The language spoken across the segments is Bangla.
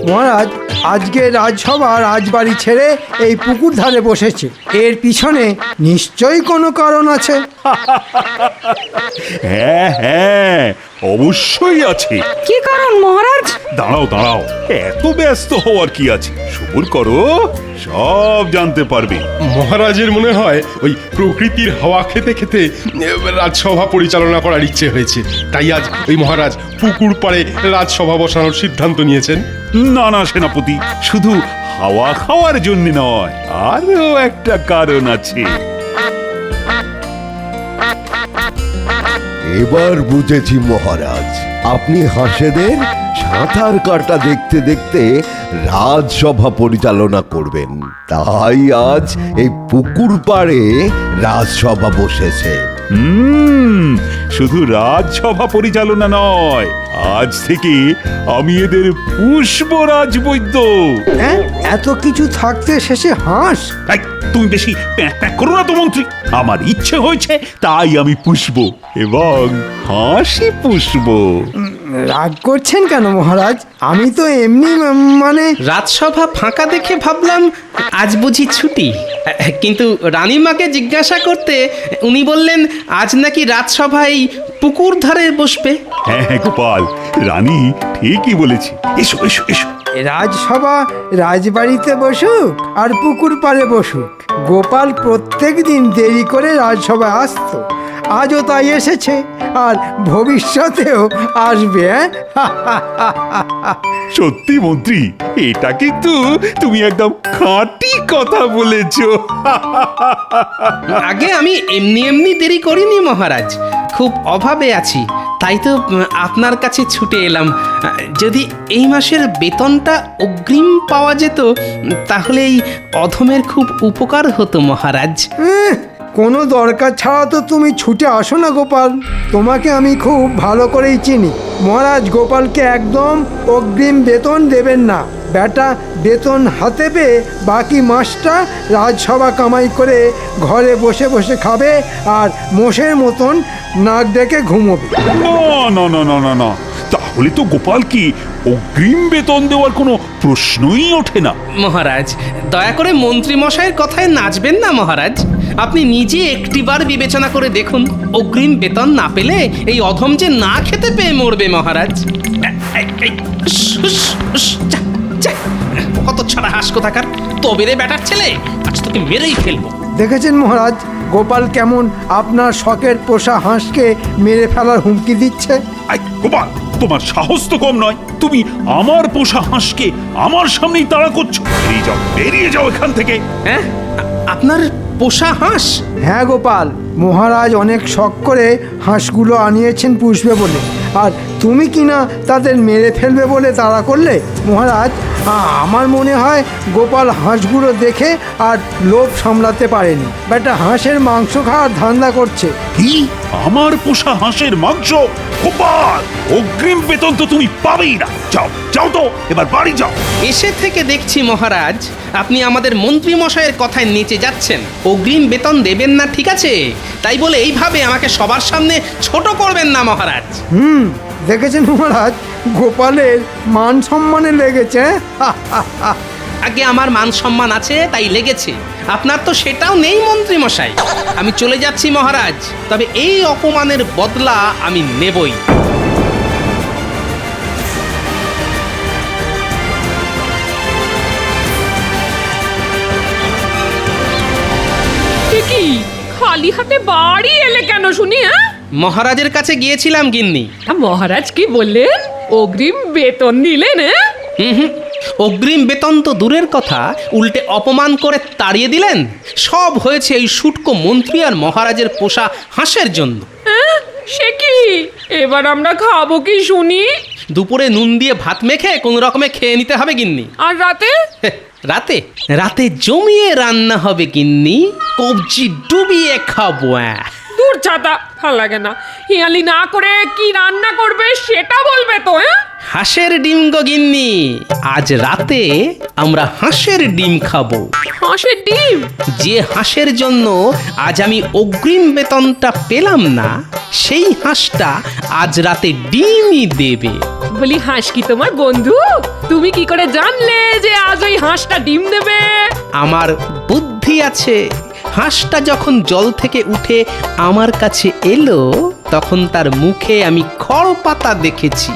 মহারাজ, আজকে রাজসভা রাজবাড়ি ছেড়ে এই পুকুর ধারে বসেছে। এর পিছনে নিশ্চয়ই কোনো কারণ আছে। হ্যাঁ হ্যাঁ, অবশ্যই আছে। কি কারণ মহারাজ? দাঁড়াও দাঁড়াও, এত ব্যস্ত হওয়ার কি আছে, সবুর করো, সব জানতে পারবে। মহারাজের মনে হয় ওই প্রকৃতির হাওয়া খেতে খেতে রাজসভা পরিচালনা করার ইচ্ছে হয়েছে, তাই আজ ওই মহারাজ পুকুর পাড়ে রাজসভা বসানোর সিদ্ধান্ত নিয়েছেন। না না সেনাপতি, শুধু হাওয়া খাওয়ার জন্য নয়, আরো একটা কারণ আছে। এবার বুঝেছি মহারাজ, আপনি হাঁসেদের সাঁতার কাটা দেখতে দেখতে রাজসভা পরিচালনা করবেন, তাই আজ এই পুকুর পাড়ে রাজসভা বসেছে। শুধু রাজসভা পরিচালনা নয়, আজ থেকে আমি এদের পুষ্পরাজ বৈদ্য। হ্যাঁ, এত কিছু থাকতে শেষে হাঁস? এই, তুমি বেশি প্যাঁক প্যাঁক করো না তো মন্ত্রী। আমার ইচ্ছে হয়েছে তাই আমি পুষব এবং হাসি পুষব। রাগ করছেন কেন মহারাজ? আমি তো এমনি মানে রাজসভা ফাঁকা দেখে ভাবলাম আজ বুঝি ছুটি, কিন্তু রানীমাকে জিজ্ঞাসা করতে উনি বললেন আজ নাকি রাজসভায় পুকুর ধারে বসবে। হ্যাঁ হ্যাঁ গোপাল, রানী ঠিকই বলেছে। এসো এসো এসো। রাজসভা রাজবাড়িতে বসুক আর পুকুর পাড়ে বসুক, গোপাল প্রত্যেক দিন দেরি করে রাজসভায় আসতো, আজও তাই এসেছে আর ভবিষ্যতেও আসবে। সত্যি মন্ত্রী, এটা কিন্তু তুমি একদম খাঁটি কথা বলেছো। আগে আমি এমনি এমনি দেরি করিনি মহারাজ, খুব অভাবে আছি, তাই তো আপনার কাছে ছুটে এলাম। যদি এই মাসের বেতনটা অগ্রিম পাওয়া যেত তাহলে এই অধমের খুব উপকার হতো মহারাজ। কোনো দরকার ছাড়া তো তুমি ছুটে আসো না গোপাল, তোমাকে আমি খুব ভালো করেই চিনি। মহারাজ গোপালকে একদম অগ্রিম বেতন দেবেন না। বেটা বেতন হাতে পেয়ে বাকি মাসটা রাজসভা কামাই করে ঘরে বসে বসে খাবে আর মোষের মতন নাক ডেকে ঘুমোবে। না না না না না না, তাহলে তো গোপাল কি অগ্রিম বেতন দেওয়ার কোনো প্রশ্নই ওঠে না। মহারাজ দয়া করে মন্ত্রী মশাইয়ের কথায় নাচবেন না মহারাজ। আপনি নিজে একটিবার বিবেচনা করে দেখুন, অগ্রিম বেতন না পেলে এই অধম যে না খেতে পেয়ে মরবে মহারাজ। কত ছাড়া হাস কোথাকার, তবে রে বেটার ছেলে, আজ তোকে মেরেই ফেলবো। দেখেছেন মহারাজ গোপাল কেমন আপনার শখের পোষা হাঁসকে মেরে ফেলার হুমকি দিচ্ছে। আই গোপাল, তোমার সাহস তো কম নয়, তুমি আমার পোষা হাঁসকে আমার সামনেই তাড়া করছো। বেরিয়ে যাও, বেরিয়ে যাও এখান থেকে। হ্যাঁ, আপনার পোষা হাঁস? হ্যাঁ গোপাল, মহারাজ অনেক শখ করে হাঁসগুলো আনিয়েছেন পুষবে বলে, আর তুমি কিনা তাদের মেরে ফেলবে বলে তাড়া করলে। মহারাজ আমার মনে হয় গোপাল হাঁসগুলো দেখে আর লোভ সামলাতে পারেনি, বেটা হাঁসের মাংস খাওয়ার ধান্দা করছে। কি, আমার পোষা হাঁসের মাংস? গোপাল, অগ্রিম বেতন তো তুমি পাবেই না। যাও যাও তো, এবার বাড়ি যাও। এসে থেকে দেখছি মহারাজ আপনি আমাদের মন্ত্রী মশাইয়ের কথায় নেচে যাচ্ছেন। অগ্রিম বেতন দেবেন না ঠিক আছে, তাই বলে এইভাবে আমাকে সবার সামনে ছোট করবেন না মহারাজ। দেখেছেন মহারাজ, গোপালের মান সম্মানে লেগেছে। আগে আমার মান সম্মান আছে তাই লেগেছে, আপনার তো সেটাও নেই মন্ত্রী মশাই। আমি চলে যাচ্ছি মহারাজ, তবে এই অপমানের বদলা আমি নেবই। কি খালি হাতে বাড়ি এলে কেন শুনি? মহারাজের কাছে গিয়েছিলাম গিন্নি। মহারাজ কি বললেন? অগ্রিম বেতন দিলেন? অগ্রিম বেতন তো দূরের কথা, উল্টে অপমান করে তাড়িয়ে দিলেন। সব হয়েছে এই শুটকো মন্ত্রী আর মহারাজের পোষা হাঁসের জন্য। সে কি, এবার আমরা খাবো কি শুনি? দুপুরে নুন দিয়ে ভাত মেখে কোন রকমে খেয়ে নিতে হবে গিন্নি। আর রাতে? রাতে রাতে জমিয়ে রান্না হবে গিন্নি, কবজি ডুবিয়ে খাবো। দূর ছাতা, ভাল লাগে না। হিয়ালি না করে কি রান্না করবে সেটা বলবে তো। হ্যাঁ, হাঁসের ডিম গো গিন্নি, আজ রাতে আমরা হাঁসের ডিম খাবো। হাঁসের ডিম? যে হাঁসের জন্য আজ আমি অগ্রিম বেতনটা পেলাম না, সেই হাঁসটা আজ রাতে ডিমই দেবে। বলি, হাঁস কি তোমার বন্ধু? তুমি কি করে জানলে যে আজ ওই হাঁসটা ডিম দেবে? আমার বুদ্ধি আছে। হাঁসটা যখন জল থেকে উঠে আমার কাছে এলো, তখন তার মুখে আমি খড় পাতা দেখেছি।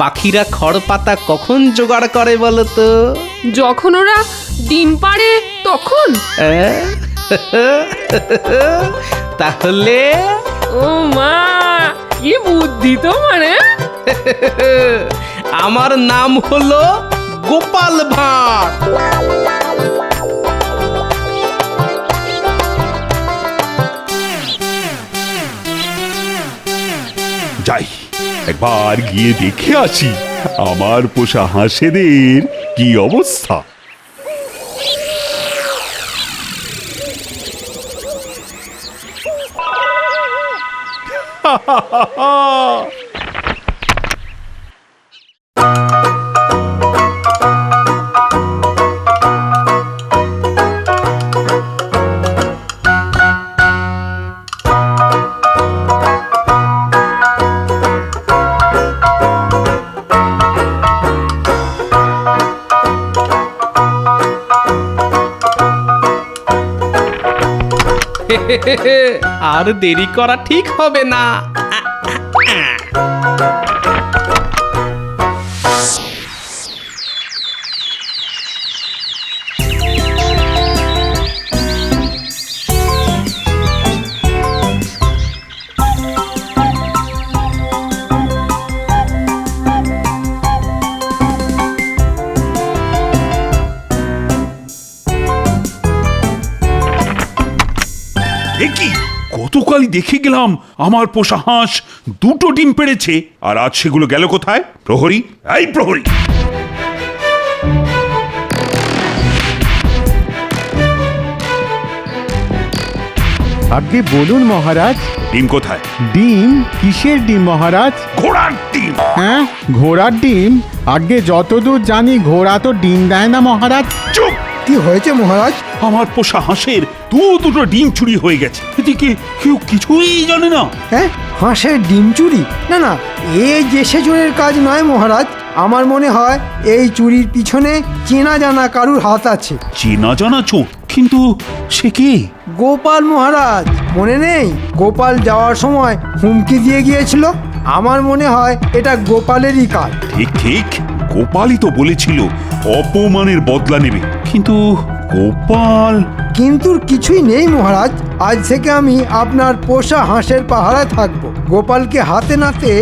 পাখিরা খড় পাতা কখন জোগাড় করে বলো তো? যখন ওরা ডিম পাড়ে তখন। তাহলে ও মা, কি বুদ্ধি তোমার! আমার নাম হলো গোপাল ভাঁড়। যাই, একবার গিয়ে দেখে আসি আমার পোষা হাঁসেদের কি অবস্থা। আর দেরি করা ঠিক হবে না। কি গতকালই দেখে গেলাম আমার পোষা হাঁস দুটো ডিম পেড়েছে, আর আজ সেগুলো গেল কোথায়? প্রহরী, এই প্রহরী! আগে বলুন মহারাজ। ডিম কোথায়? ডিম? কিসের ডিম মহারাজ? ঘোড়ার ডিম। হ্যাঁ, ঘোড়ার ডিম? আগে যতদূর জানি ঘোড়া তো ডিম দেয় না মহারাজ। চুপ! কি হয়েছে মহারাজ? আমার পোষা হাঁসের দুটো ডিম চুরি হয়ে গেছে, এদিকে কেউ কিছুই জানে না। হ্যাঁ, হাঁসের ডিম চুরি? না না, এই যে সেজনের কাজ নয় মহারাজ। আমার মনে হয় এই চুরির পিছনে চেনা জানা কারুর হাত আছে। চেনা জানা চোর? কিন্তু সে কে? গোপাল মহারাজ, মনে নেই? গোপাল যাওয়ার সময় হুমকি দিয়ে গিয়েছিল। আমার মনে হয় এটা গোপালেরই কাজ। ঠিক ঠিক, গোপালই তো বলেছিল অপমানের বদলা নেবে, কিন্তু গোপাল। কিন্তু কিছুই নেই মহারাজ। আজ থেকে আমি আপনার পোষা হাঁসের পাহারায় থাকব। গোপালকে হাতে নাতে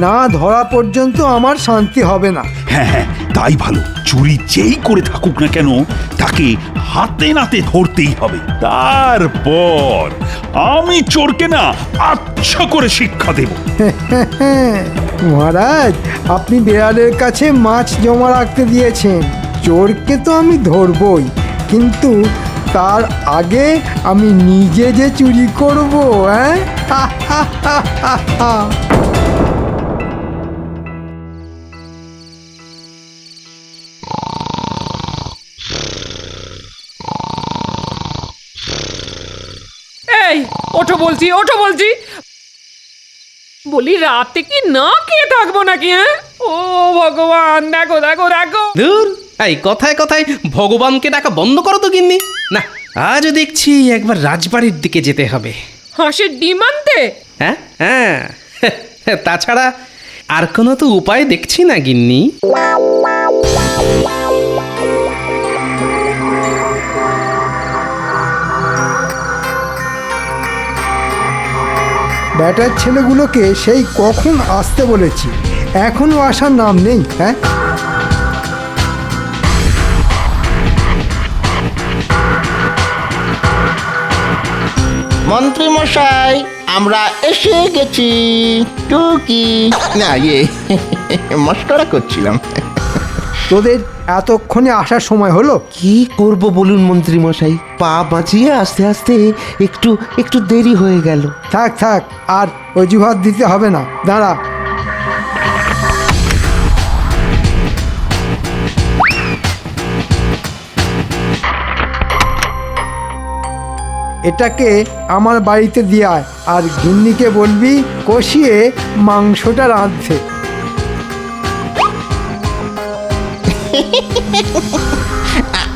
না ধরা পর্যন্ত আমার শান্তি হবে না। হ্যাঁ হ্যাঁ, তাই ভালো। চুরি যেই করে থাকুক না কেন, তাকে হাতে নাতে ধরতেই হবে। তারপর আমি চোরকে না আচ্ছা করে শিক্ষা দেব। মহারাজ, আপনি বেড়ালের কাছে মাছ জমা রাখতে দিয়েছেন। চোরকে তো আমি ধরবই, কিন্তু তার আগে আমি নিজে যে চুরি করব। হ্যাঁ, এই, ওঠো বলছি, ওঠো বলছি। বলি, রাতে কি না খেয়ে থাকবো নাকি? হ্যাঁ, ও ভগবান, দেখো দেখো দেখো। দূর, এই কথায় কথায় ভগবানকে ডাকা বন্ধ করো তো গিন্নি। না, আজও দেখছি একবার রাজবাড়ির দিকে যেতে হবে। হাঁসের ডিম আনতে? হ্যাঁ হ্যাঁ, তাছাড়া আর কোনো তো উপায় দেখছি না গিন্নি। ব্যাটার ছেলেগুলোকে সেই কখন আসতে বলেছি, এখনো আসার নাম নেই। হ্যাঁ, মন্ত্রী মশাই, আমরা এসে গেছি। টুকি না, মস্করা করছিলাম। তোদের এতক্ষণে আসার সময় হলো? কি করব বলুন মন্ত্রী মশাই, পা বাঁচিয়ে আস্তে আস্তে একটু একটু দেরি হয়ে গেল। থাক থাক, আর অজুহাত দিতে হবে না, দাঁড়া। এটাকে আমার বাড়িতে দিয়ে আয়, আর গিন্নিকে বলবি কষিয়ে মাংসটা রাঁধতে।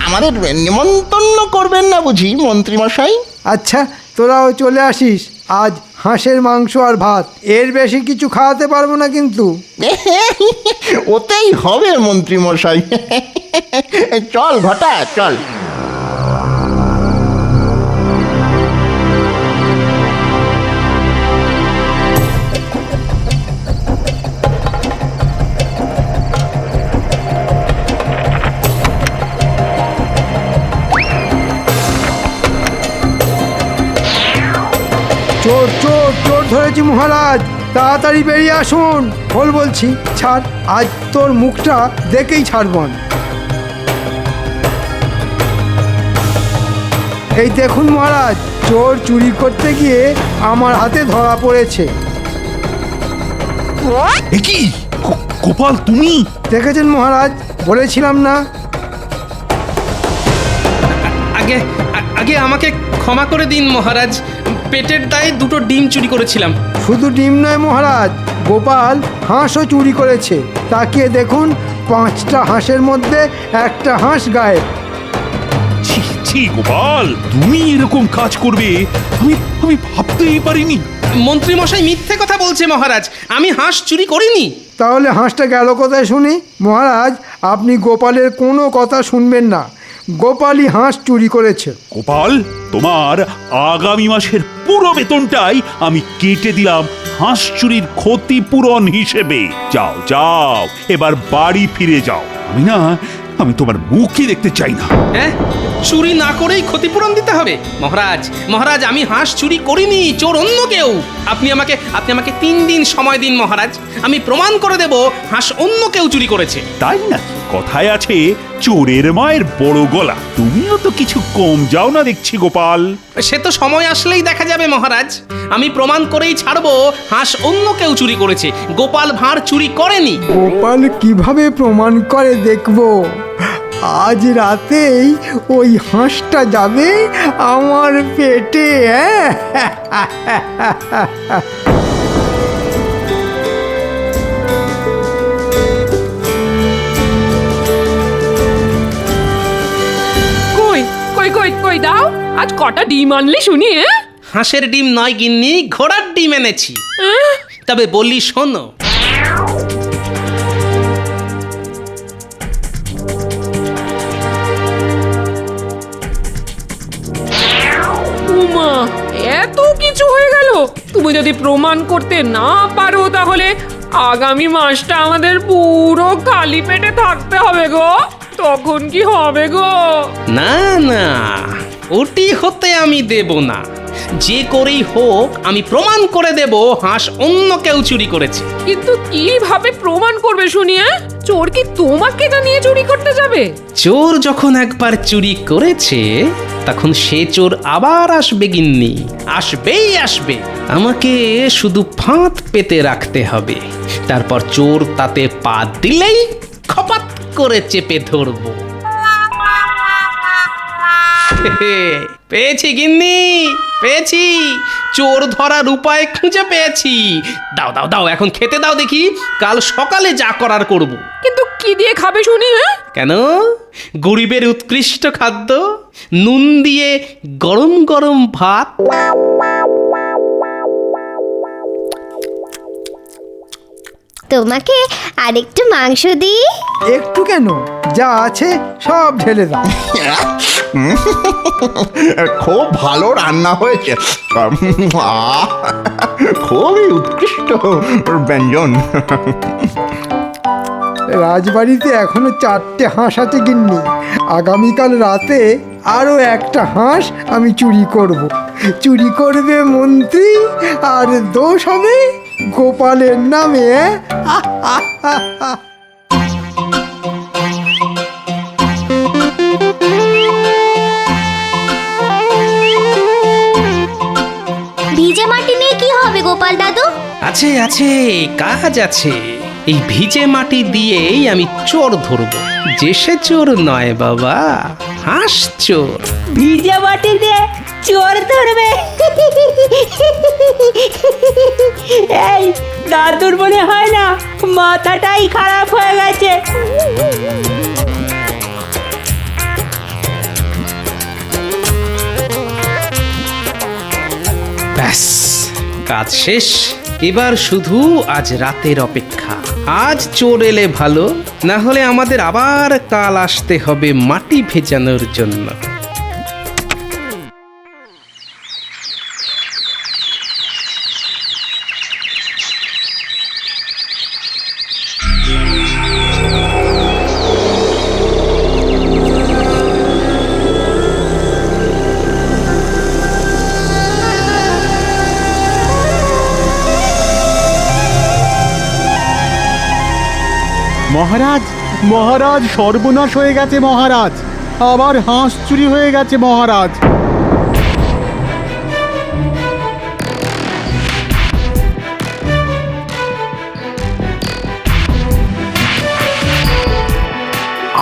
আমাদের নিমন্ত্রণ করবেন না বুঝি মন্ত্রী মশাই? আচ্ছা, তোরাও চলে আসিস। আজ হাঁসের মাংস আর ভাত, এর বেশি কিছু খাওয়াতে পারবো না কিন্তু। ওতেই হবে মন্ত্রী মশাই। চল ঘটা চল। চোর চোর চোর ধরেছি মহারাজ, তাড়াতাড়ি বেরিয়ে আসুন। বল বলছি, ছাড়, আজ তোর মুখটা দেখেই ছাড়ব আমি। এই দেখুন মহারাজ, চোর চুরি করতে গিয়ে আমার হাতে ধরা পড়েছে। এ কি গোপাল, তুমি? দেখেছেন মহারাজ, বলেছিলাম না? আগে আগে আমাকে ক্ষমা করে দিন মহারাজ, পেটের দায়ে দুটো ডিম চুরি করেছিলাম। শুধু ডিম নয় মহারাজ, গোপাল হাঁসও চুরি করেছে। তাকিয়ে দেখুন, 5টা হাঁসের মধ্যে একটা হাঁস গায়েব। ছি ছি গোপাল, তুমি এরকম কাজ করবে আমি আমি ভাবতেই পারিনি। মন্ত্রী মশাই মিথ্যে কথা বলছে মহারাজ, আমি হাঁস চুরি করিনি। তাহলে হাঁসটা গেল কোথায় শুনি? মহারাজ, আপনি গোপালের কোনো কথা শুনবেন না, গোপালই হাঁস চুরি করেছে। গোপাল, তোমার আগামী মাসের পুরো বেতনটাই আমি কেটে দিলাম হাঁস চুরির ক্ষতিপূরণ হিসেবে। যাও যাও, এবার বাড়ি ফিরে যাও। আমি তোমার মুখই দেখতে চাই না। হ্যাঁ, চুরি না করেই ক্ষতিপূরণ দিতে হবে? মহারাজ মহারাজ, আমি হাঁস চুরি করিনি, চোর অন্য কেউ। আপনি আমাকে 3 দিন সময় দিন মহারাজ, আমি প্রমাণ করে দেব হাঁস অন্য কেউ চুরি করেছে। তাই না? কথায় আছে চোরের মায়ের বড় গলা। তুমিও তো কিছু কম যাও না দেখছি গোপাল। সে তো সময় আসলেই দেখা যাবে মহারাজ, আমি প্রমাণ করেই ছাড়বো হাঁস অন্য কেউ চুরি করেছে, গোপাল ভাঁড় চুরি করেনি। গোপাল কিভাবে প্রমাণ করে দেখব। আজ রাতেই ওই হাঁসটা যাবে আমার পেটে। কই কই কই কই দাও, আজ কটা ডিম আনলি শুনি? হাঁসের ডিম নয় গিন্নি, ঘোড়ার ডিম এনেছি। তবে বলি শোনো। উমা, এত কিছু হয়ে গেল! তুমি যদি প্রমাণ করতে না পারো তাহলে আগামী মাসটা আমাদের পুরো খালি পেটে থাকতে হবে গো। তখন কি হবে গো? না না, ওটি হতে আমি দেব না। যে করেই হোক আমি প্রমাণ করে দেব হাঁস অন্য কেউ চুরি করেছে। কিন্তু কিভাবে প্রমাণ করবে শুনি? চোর কি তোমাকে জানিয়ে চুরি করতে যাবে? চোর যখন একবার চুরি করেছে তখন সে চোর আবার আসবে গিন্নি, আসবেই আসবে। আমাকে শুধু ফাঁদ পেতে রাখতে হবে, তারপর চোর তাতে পা দিলেই খপাত করে চেপে ধরবো। পেয়েছি গিন্নি, পেয়েছি, চোর ধরার উপায় খুঁজে পেয়েছি। দাও দাও দাও, এখন খেতে দাও দেখি, কাল সকালে যা করার করব। কিন্তু কি দিয়ে খাবে শুনি? কেন? গরিবের উৎকৃষ্ট খাদ্য, নুন দিয়ে গরম গরম ভাত। তোমাকে আরেকটু মাংস দিই? একটু কেন, যা আছে সব ঢেলে দাও। খুব ভালো রান্না হয়েছে, খুবই উৎকৃষ্ট ব্যঞ্জন। রাজবাড়িতে এখনো 4টে হাঁস আছে গিন্নি। আগামীকাল রাতে আরো একটা হাঁস আমি চুরি করব। চুরি করবে মন্ত্রী, আর দোষ হবে গোপালের নামে। আছে আছে, কাজ আছে। এই ভিজে মাটি দিয়েই আমি চোর ধরব। যে সে চোর নয় বাবা, হাঁস চোর। ভিজে মাটি দিয়ে চোর ধরবে? এই দাদুর মনে হয় না মাথাটাই খারাপ হয়ে গেছে। ব্যাস, কাজ শেষ। এবার শুধু আজ রাতের অপেক্ষা। আজ চোর এলে ভালো, না হলে আমাদের আবার কাল আসতে হবে মাটি ভেজানোর জন্য। মহারাজ, মহারাজ, সর্বনাশ হয়ে গেছে মহারাজ। আবার হাঁস চুরি হয়ে গেছে মহারাজ।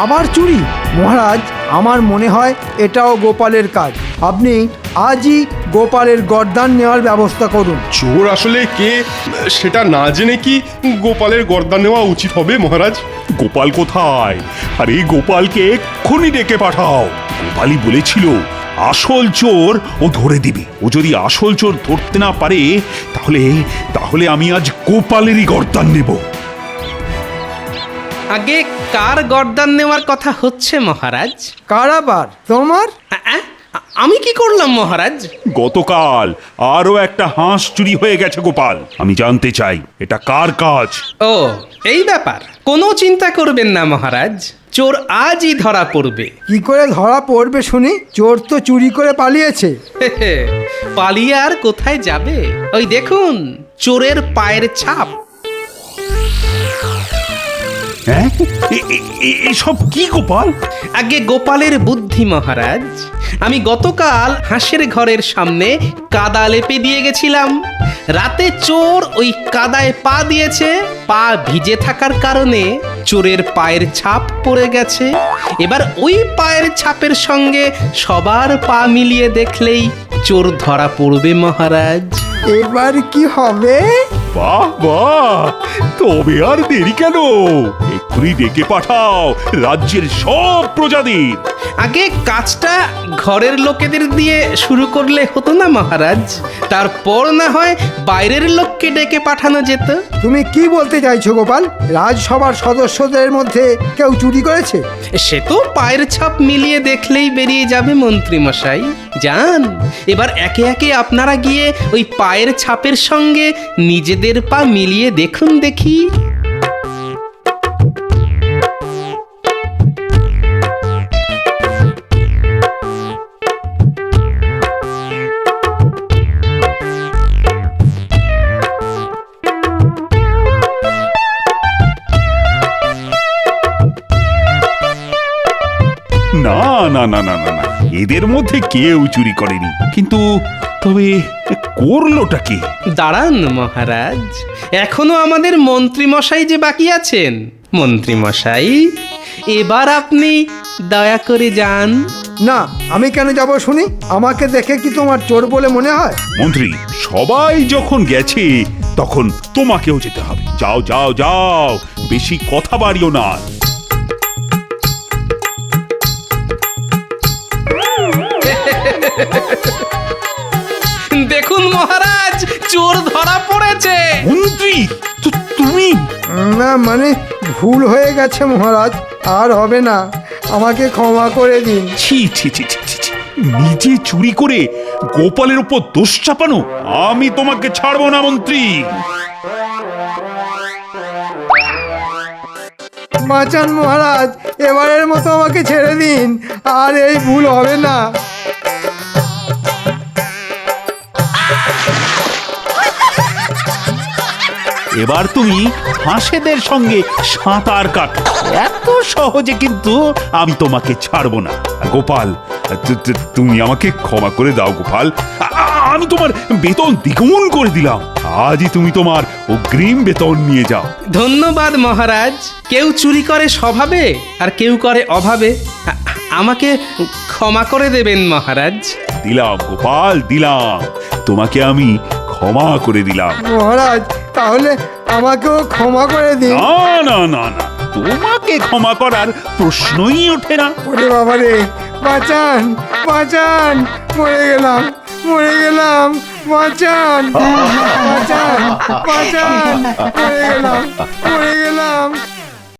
আবার চুরি? মহারাজ, আমার মনে হয় এটাও গোপালের কাজ। আপনি আজই গোপালের গর্দান নেওয়ার ব্যবস্থা করুন। চোর আসলে কে সেটা না জেনে কি গোপালের গর্দান নেওয়া উচিত হবে মহারাজ? গোপাল কোথায়? আরে গোপালকে এক্ষুনি ডেকে পাঠাও। গোপালই বলেছিল আসল চোর ও ধরে দিবে। ও যদি আসল চোর ধরতে না পারে তাহলে তাহলে আমি আজ গোপালেরই গর্দান নেব। আগে কার গর্দান নেওয়ার কথা হচ্ছে মহারাজ? কারাবার তোমার? আমি কি করলাম মহারাজ? গতকাল আরো একটা হাঁস চুরি হয়ে গেছে গোপাল। আমি জানতে চাই এটা কার কাজ। ও, এই ব্যাপার। কোনো চিন্তা করবেন না মহারাজ, চোর আজই ধরা পড়বে। কি করে ধরা পড়বে শুনি? চোর তো চুরি করে পালিয়েছে। পালিয়ে আর কোথায় যাবে? ওই দেখুন, চোরের পায়ের ছাপ। হ্যাঁ, এসব কি গোপাল? আগে গোপালের বুদ্ধি মহারাজ। আমি গতকাল হাঁসের ঘরের সামনে কাদা লেপে দিয়ে গেছিলাম। রাতে চোর ওই কাদায় পা দিয়েছে। পা ভিজে থাকার কারণে চোরের পায়ের ছাপ পড়ে গেছে। এবার ওই পায়ের ছাপের সঙ্গে সবার পা মিলিয়ে দেখলেই চোর ধরা পড়বে মহারাজ। এবার কি হবে? বাহ বাহ, তবে আর দেরি কেন? এক্ষুনি ডেকে পাঠাও রাজ্যের সব প্রজাদের। আগে কাজটা ঘরের লোকেদের দিয়ে শুরু করলে হতো না মহারাজ? তারপর না হয় বাইরের লোককে ডেকে পাঠানো যেত। তুমি কি বলতে চাইছো গোপাল? রাজসভার সদস্যদের মধ্যে কেউ চুরি করেছে? সে তো পায়ের ছাপ মিলিয়ে দেখলেই বেরিয়ে যাবে মন্ত্রী মশাই। যান, এবার একে একে আপনারা গিয়ে ওই পায়ের ছাপের সঙ্গে নিজেদের পা মিলিয়ে দেখুন দেখি। না না না না না না, এদের মধ্যে কেউ চুরি করেনি। কিন্তু তবে করলোটা কি? দাঁড়ান মহারাজ, এখনো আমাদের মন্ত্রী মশাই যে বাকি আছেন। মন্ত্রী মশাই, এবার আপনি দয়া করে যান। না, আমি কেন যাব শুনি? আমাকে দেখে কি তোমার চোর বলে মনে হয়? মন্ত্রী, সবাই যখন গেছে তখন তোমাকেও যেতে হবে। যাও যাও যাও, বেশি কথা বাড়িও না। দেখুন মহারাজ, চোর ধরা পড়েছে। মন্ত্রী, তুমি? না, মানে ভুল হয়ে গেছে মহারাজ, আর হবে না, আমাকে ক্ষমা করে দিন। ছি ছি ছি ছি ছি, নিজে চুরি করে গোপালের উপর দোষ চাপানো? আমি তোমাকে ছাড়বো না মন্ত্রী। বাঁচান মহারাজ, এবারের মতো আমাকে ছেড়ে দিন, আর এই ভুল হবে না। এবার তুমি হাঁসেদের সঙ্গে সাঁতার কাটো। এত সহজে কিন্তু আমি তোমাকে ছাড়বো না। গোপাল, তুমি আমাকে ক্ষমা করে দাও গোপাল। আমি তোমার বেতন দ্বিগুণ করে দিলাম। আজই তুমি তোমার অগ্রিম বেতন নিয়ে যাও। ধন্যবাদ মহারাজ। কেউ চুরি করে স্বভাবে আর কেউ করে অভাবে। আমাকে ক্ষমা করে দেবেন মহারাজ। দিলাম গোপাল, দিলাম, তোমাকে আমি ক্ষমা করে দিলাম। মহারাজ তাহলে আমাকেও ক্ষমা করে দিন। না না না না, তোমাকে ক্ষমা করার প্রশ্নই ওঠে না। ওরে বাবা রে, বাঁচান বাঁচান, মরে গেলাম মরে গেলাম, বাঁচান বাঁচান বাঁচান, মরে গেলাম মরে গেলাম।